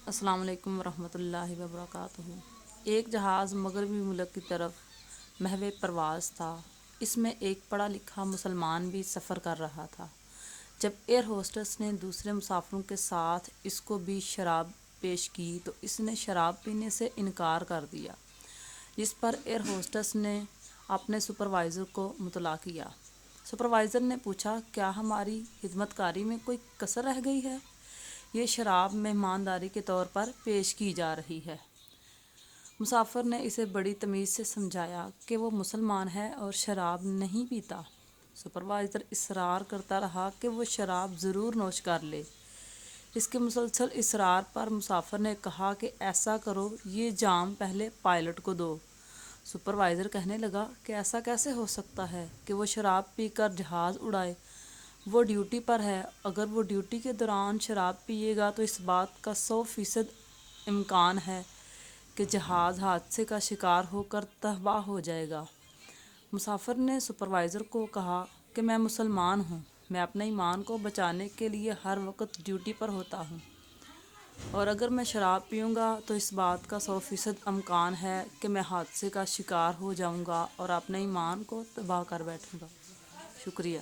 السلام علیکم ورحمۃ اللہ وبرکاتہ۔ ایک جہاز مغربی ملک کی طرف محو پرواز تھا۔ اس میں ایک پڑھا لکھا مسلمان بھی سفر کر رہا تھا۔ جب ایئر ہوسٹس نے دوسرے مسافروں کے ساتھ اس کو بھی شراب پیش کی تو اس نے شراب پینے سے انکار کر دیا، جس پر ایئر ہوسٹس نے اپنے سپروائزر کو مطلع کیا۔ سپروائزر نے پوچھا، کیا ہماری خدمت کاری میں کوئی کسر رہ گئی ہے؟ یہ شراب مہمانداری کے طور پر پیش کی جا رہی ہے۔ مسافر نے اسے بڑی تمیز سے سمجھایا کہ وہ مسلمان ہے اور شراب نہیں پیتا۔ سپروائزر اصرار کرتا رہا کہ وہ شراب ضرور نوش کر لے۔ اس کے مسلسل اصرار پر مسافر نے کہا کہ ایسا کرو، یہ جام پہلے پائلٹ کو دو۔ سپروائزر کہنے لگا کہ ایسا کیسے ہو سکتا ہے کہ وہ شراب پی کر جہاز اڑائے؟ وہ ڈیوٹی پر ہے، اگر وہ ڈیوٹی کے دوران شراب پیے گا تو اس بات کا 100% امکان ہے کہ جہاز حادثے کا شکار ہو کر تباہ ہو جائے گا۔ مسافر نے سپروائزر کو کہا کہ میں مسلمان ہوں، میں اپنے ایمان کو بچانے کے لیے ہر وقت ڈیوٹی پر ہوتا ہوں، اور اگر میں شراب پیوں گا تو اس بات کا 100% امکان ہے کہ میں حادثے کا شکار ہو جاؤں گا اور اپنے ایمان کو تباہ کر بیٹھوں گا۔ شکریہ۔